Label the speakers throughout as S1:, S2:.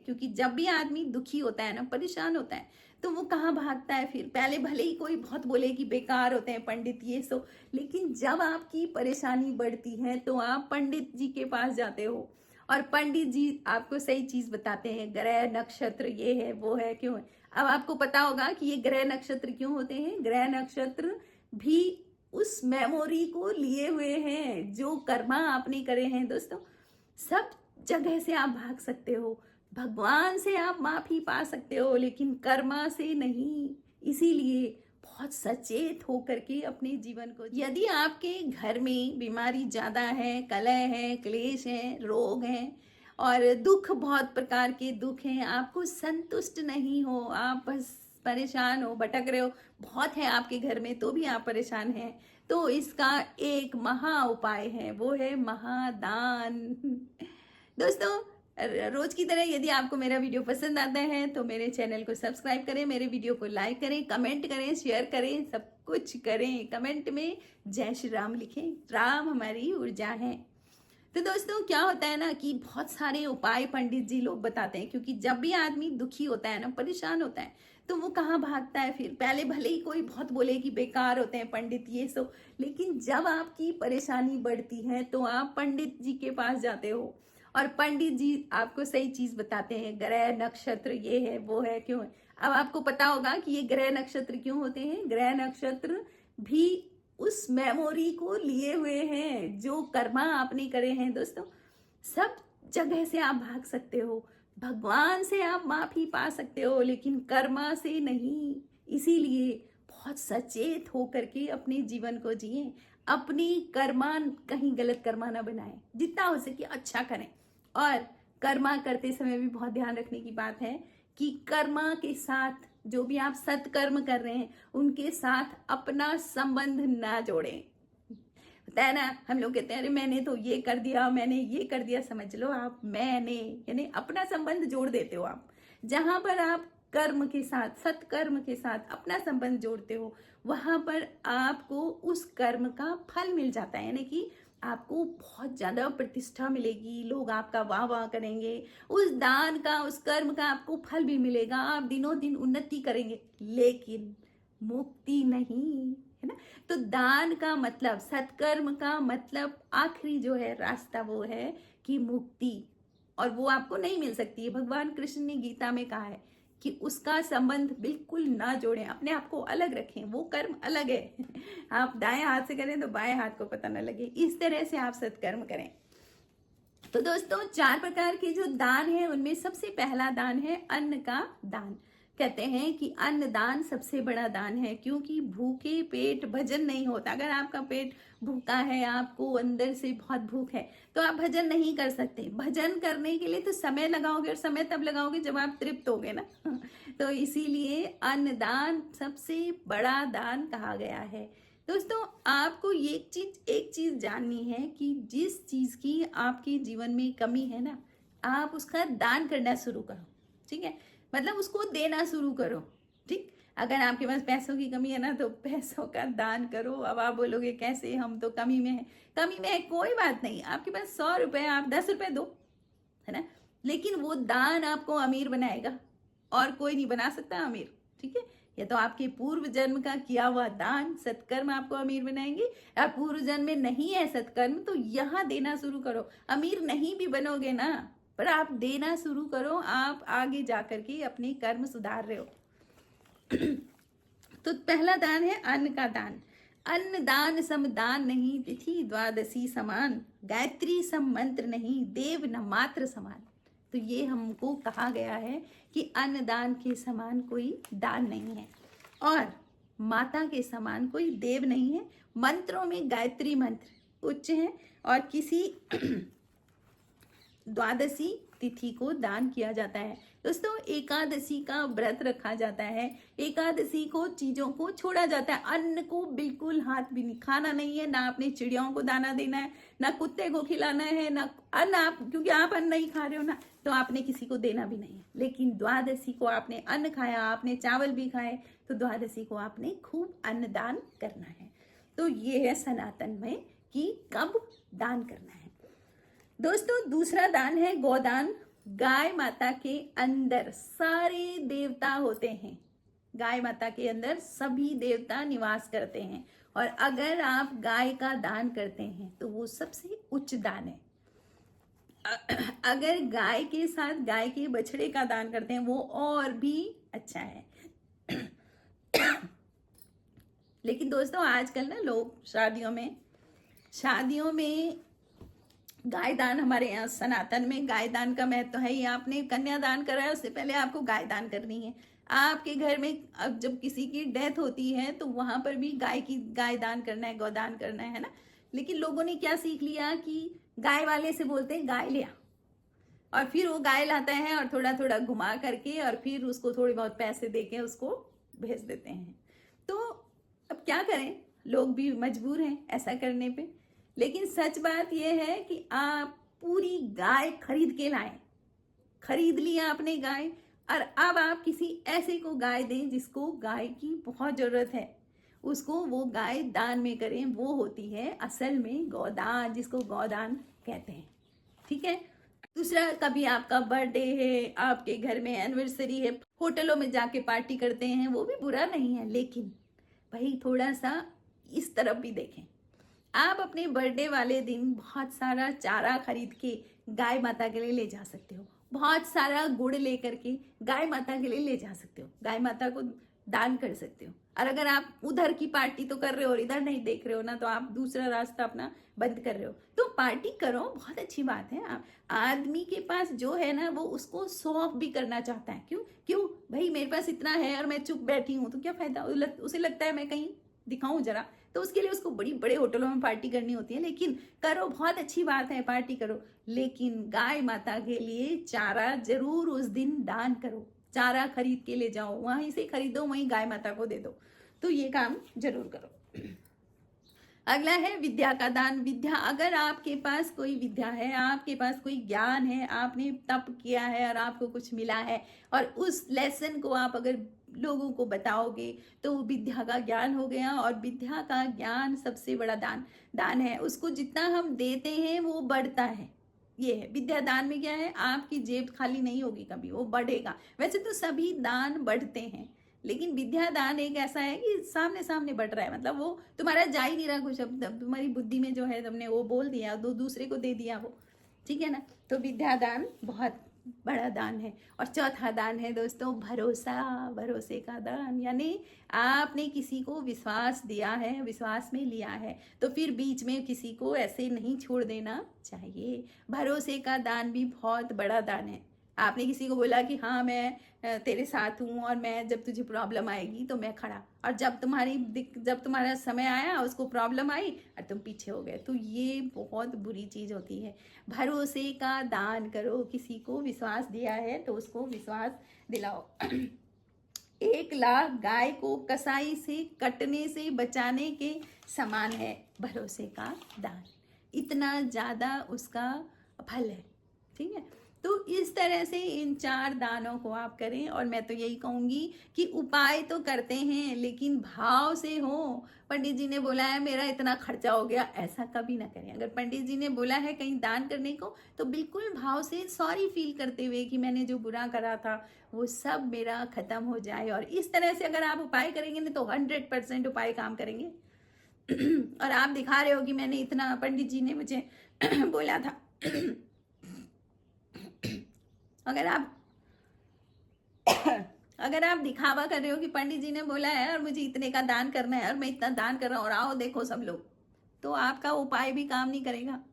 S1: क्योंकि जब भी आदमी दुखी होता है ना, परेशान होता है, तो वो कहाँ भागता है फिर। पहले भले ही कोई बहुत बोले कि बेकार होते हैं पंडित ये सो, लेकिन जब आपकी परेशानी बढ़ती है तो आप पंडित जी के पास जाते हो और पंडित जी आपको सही चीज बताते हैं। ग्रह नक्षत्र ये है वो है क्यों है। अब आपको पता होगा कि ये ग्रह नक्षत्र क्यों होते हैं। ग्रह नक्षत्र भी उस मेमोरी को लिए हुए हैं जो कर्मा आपने करे हैं। दोस्तों, सब जगह से आप भाग सकते हो, भगवान से आप माफी पा सकते हो, लेकिन कर्मा से नहीं। इसीलिए बहुत सचेत होकर के अपने जीवन को, यदि आपके घर में बीमारी ज्यादा है, कलह है, क्लेश है, रोग है और दुख, बहुत प्रकार के दुख हैं, आपको संतुष्ट नहीं हो, आप बस परेशान हो, भटक रहे हो, बहुत है आपके घर में तो भी आप परेशान हैं, तो इसका एक महा उपाय है, वो है महादान। दोस्तों, रोज की तरह यदि आपको मेरा वीडियो पसंद आता है तो मेरे चैनल को सब्सक्राइब करें, मेरे वीडियो को लाइक करें, कमेंट करें, शेयर करें, सब कुछ करें। कमेंट में जय श्री राम लिखें, राम हमारी ऊर्जा है। तो दोस्तों, क्या होता है ना कि बहुत सारे उपाय पंडित जी लोग बताते हैं, क्योंकि जब भी आदमी दुखी होता है ना, परेशान होता है, तो वो कहाँ भागता है फिर। पहले भले ही कोई बहुत बोले कि बेकार होते हैं पंडित ये सो, लेकिन जब आपकी परेशानी बढ़ती है तो आप पंडित जी के पास जाते हो और पंडित जी आपको सही चीज बताते हैं। ग्रह नक्षत्र ये है वो है क्यों है। अब आपको पता होगा कि ये ग्रह नक्षत्र क्यों होते हैं। ग्रह नक्षत्र भी उस मेमोरी को लिए हुए हैं जो कर्मा आपने करे हैं। दोस्तों, सब जगह से आप भाग सकते हो, भगवान से आप माफी पा सकते हो, लेकिन कर्मा से नहीं। इसीलिए बहुत सचेत होकर के अपने जीवन को जिए, अपनी कर्मा कहीं गलत कर्मा ना बनाए, जितना हो सके अच्छा करें। और कर्मा करते समय भी बहुत ध्यान रखने की बात है कि कर्मा के साथ जो भी आप सत्कर्म कर रहे हैं उनके साथ अपना संबंध ना जोड़ें। होता है ना, हम लोग कहते हैं अरे मैंने तो ये कर दिया, मैंने ये कर दिया। समझ लो आप मैंने यानी अपना संबंध जोड़ देते हो। आप जहां पर आप कर्म के साथ, सत्कर्म के साथ अपना संबंध जोड़ते हो, वहां पर आपको उस कर्म का फल मिल जाता है। यानी कि आपको बहुत ज्यादा प्रतिष्ठा मिलेगी, लोग आपका वाह वाह करेंगे, उस दान का, उस कर्म का आपको फल भी मिलेगा, आप दिनों दिन उन्नति करेंगे, लेकिन मुक्ति नहीं, है ना। तो दान का मतलब, सत्कर्म का मतलब, आखिरी जो है रास्ता वो है कि मुक्ति, और वो आपको नहीं मिल सकती है। भगवान कृष्ण ने गीता में कहा है कि उसका संबंध बिल्कुल ना जोड़ें, अपने आप को अलग रखें, वो कर्म अलग है। आप दाएं हाथ से करें तो बाएं हाथ को पता ना लगे, इस तरह से आप सत्कर्म करें। तो दोस्तों, 4 प्रकार के जो दान है उनमें सबसे पहला दान है अन्न का दान। कहते हैं कि अन्न दान सबसे बड़ा दान है, क्योंकि भूखे पेट भजन नहीं होता। अगर आपका पेट भूखा है, आपको अंदर से बहुत भूख है, तो आप भजन नहीं कर सकते। भजन करने के लिए तो समय लगाओगे, और समय तब लगाओगे जब आप तृप्त होगे ना। तो इसीलिए अन्न दान सबसे बड़ा दान कहा गया है। दोस्तों, आपको एक चीज जाननी है कि जिस चीज की आपके जीवन में कमी है ना, आप उसका दान करना शुरू करो। ठीक है, मतलब उसको देना शुरू करो। ठीक, अगर आपके पास पैसों की कमी है ना, तो पैसों का दान करो। अब आप बोलोगे कैसे, हम तो कमी में है। कमी में है, कोई बात नहीं, आपके पास 100 रुपए, आप 10 रुपए दो, है ना, लेकिन वो दान आपको अमीर बनाएगा, और कोई नहीं बना सकता अमीर। ठीक है, या तो आपके पूर्व जन्म का किया हुआ दान, सत्कर्म आपको अमीर बनाएंगे, या पूर्व जन्म में नहीं है सत्कर्म, तो यहाँ देना शुरू करो। अमीर नहीं भी बनोगे ना, पर आप देना शुरू करो, आप आगे जाकर के अपने कर्म सुधार रहे हो। तो पहला दान है अन्न का दान। अन्न दान सम दान नहीं, तिथि द्वादशी समान, गायत्री सम मंत्र नहीं, देव न मात्र समान। तो ये हमको कहा गया है कि अन्न दान के समान कोई दान नहीं है, और माता के समान कोई देव नहीं है। मंत्रों में गायत्री मंत्र उच्च है, और किसी द्वादशी तिथि को दान किया जाता है। दोस्तों, एकादशी का व्रत रखा जाता है, एकादशी को चीजों को छोड़ा जाता है, अन्न को बिल्कुल हाथ भी नहीं खाना नहीं है, ना अपने चिड़ियों को दाना देना है, ना कुत्ते को खिलाना है, ना अन्न आप, क्योंकि आप अन्न नहीं खा रहे हो ना, तो आपने किसी को देना भी नहीं है। लेकिन द्वादशी को आपने अन्न खाया, आपने चावल भी खाए, तो द्वादशी को आपने खूब अन्न दान करना है। तो ये है सनातन में कि कब दान करना है। दोस्तों, दूसरा दान है गोदान। गाय माता के अंदर सारे देवता होते हैं। गाय माता के अंदर सभी देवता निवास करते हैं। और अगर आप गाय का दान करते हैं तो वो सबसे उच्च दान है। अगर गाय के साथ गाय के बछड़े का दान करते हैं वो और भी अच्छा है। लेकिन दोस्तों आजकल ना लोग शादियों में गाय दान, हमारे यहाँ सनातन में गाय दान का महत्व है ही। आपने कन्यादान करा है उससे पहले आपको गाय दान करनी है। आपके घर में अब जब किसी की डेथ होती है तो वहां पर भी गाय दान करना है, गौदान करना है ना। लेकिन लोगों ने क्या सीख लिया कि गाय वाले से बोलते हैं गाय ले आ, और फिर वो गाय लाता है और थोड़ा थोड़ा घुमा करके और फिर उसको थोड़े बहुत पैसे देके उसको भेज देते हैं। तो अब क्या करें, लोग भी मजबूर हैं ऐसा करने पे। लेकिन सच बात यह है कि आप पूरी गाय खरीद के लाएं। खरीद लिया आपने गाय, और अब आप किसी ऐसे को गाय दें जिसको गाय की बहुत जरूरत है, उसको वो गाय दान में करें। वो होती है असल में गौदान, जिसको गौदान कहते हैं। ठीक है। दूसरा, कभी आपका बर्थडे है, आपके घर में एनिवर्सरी है, होटलों में जाके पार्टी करते हैं, वो भी बुरा नहीं है। लेकिन भाई थोड़ा सा इस तरफ भी देखें। आप अपने बर्थडे वाले दिन बहुत सारा चारा खरीद के गाय माता के लिए ले जा सकते हो। बहुत सारा गुड़ लेकर के गाय माता के लिए ले जा सकते हो, गाय माता को दान कर सकते हो। और अगर आप उधर की पार्टी तो कर रहे हो और इधर नहीं देख रहे हो ना, तो आप दूसरा रास्ता अपना बंद कर रहे हो। तो पार्टी करो, बहुत अच्छी बात है। आप आदमी के पास जो है ना वो उसको शो ऑफ भी करना चाहता है। क्यों क्यों भाई, मेरे पास इतना है और मैं चुप बैठी हूँ तो क्या फायदा। उसे लगता है मैं कहीं दिखाऊं जरा, तो उसके लिए उसको बड़ी बड़े होटलों में पार्टी करनी होती है। लेकिन करो, बहुत अच्छी बात है, पार्टी करो, लेकिन गाय माता के लिए चारा जरूर उस दिन दान करो। चारा खरीद के ले जाओ, वहीं से खरीदो, वहीं गाय माता को दे दो। तो ये काम जरूर करो। अगला है विद्या का दान। विद्या, अगर आपके पास कोई विद्या है, आपके पास कोई ज्ञान है, आपने तप किया है और आपको कुछ मिला है, और उस लेसन को आप अगर लोगों को बताओगे तो विद्या का ज्ञान हो गया। और विद्या का ज्ञान सबसे बड़ा दान है। उसको जितना हम देते हैं वो बढ़ता है। ये है विद्या दान में क्या है, आपकी जेब खाली नहीं होगी कभी, वो बढ़ेगा। वैसे तो सभी दान बढ़ते हैं, लेकिन विद्या दान एक ऐसा है कि सामने सामने बढ़ रहा है। मतलब वो तुम्हारा जा ही नहीं रहा कुछ, अब तुम्हारी बुद्धि में जो है तुमने वो बोल दिया, दूसरे को दे दिया वो। ठीक है ना। तो विद्या दान बहुत बड़ा दान है। और चौथा दान है दोस्तों भरोसा, भरोसे का दान। यानी आपने किसी को विश्वास दिया है, विश्वास में लिया है, तो फिर बीच में किसी को ऐसे नहीं छोड़ देना चाहिए। भरोसे का दान भी बहुत बड़ा दान है। आपने किसी को बोला कि हाँ मैं तेरे साथ हूँ और मैं जब तुझे प्रॉब्लम आएगी तो मैं खड़ा, और जब तुम्हारा समय आया उसको प्रॉब्लम आई और तुम पीछे हो गए, तो ये बहुत बुरी चीज होती है। भरोसे का दान करो। किसी को विश्वास दिया है तो उसको विश्वास दिलाओ। 1 लाख गाय को कसाई से कटने से बचाने के समान है भरोसे का दान। इतना ज्यादा उसका फल है। ठीक है। तो इस तरह से इन 4 दानों को आप करें। और मैं तो यही कहूंगी कि उपाय तो करते हैं लेकिन भाव से हो। पंडित जी ने बोला है मेरा इतना खर्चा हो गया, ऐसा कभी ना करें। अगर पंडित जी ने बोला है कहीं दान करने को तो बिल्कुल भाव से सॉरी फील करते हुए कि मैंने जो बुरा करा था वो सब मेरा खत्म हो जाए। और इस तरह से अगर आप उपाय करेंगे ना तो 100% उपाय काम करेंगे। और आप दिखा रहे हो कि मैंने इतना, पंडित जी ने मुझे बोला था। अगर आप दिखावा कर रहे हो कि पंडित जी ने बोला है और मुझे इतने का दान करना है और मैं इतना दान कर रहा हूँ और आओ देखो सब लोग, तो आपका उपाय भी काम नहीं करेगा।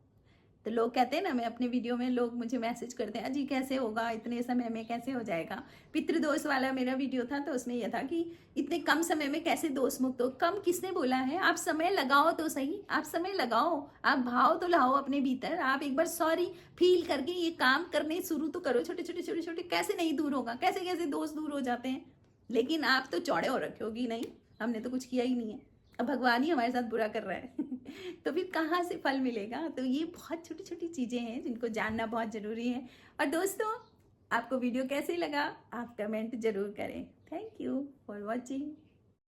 S1: तो लोग कहते हैं ना, मैं अपने वीडियो में लोग मुझे मैसेज करते हैं अजी कैसे होगा, इतने समय में कैसे हो जाएगा। पितृदोष वाला मेरा वीडियो था तो उसमें यह था कि इतने कम समय में कैसे दोष मुक्त हो। कम किसने बोला है, आप समय लगाओ तो सही, आप समय लगाओ, आप भाव तो लाओ अपने भीतर। आप एक बार सॉरी फील करके ये काम करने शुरू तो करो। छोटे छोटे छोटे छोटे कैसे नहीं दूर होगा, कैसे कैसे दोष दूर हो जाते हैं। लेकिन आप तो चौड़े हो रखे होगी, नहीं हमने तो कुछ किया ही नहीं है, अब भगवान ही हमारे साथ बुरा कर रहा है। तो फिर कहाँ से फल मिलेगा। तो ये बहुत छोटी छोटी चीजें हैं जिनको जानना बहुत जरूरी है। और दोस्तों आपको वीडियो कैसे लगा आप कमेंट जरूर करें। Thank you for watching.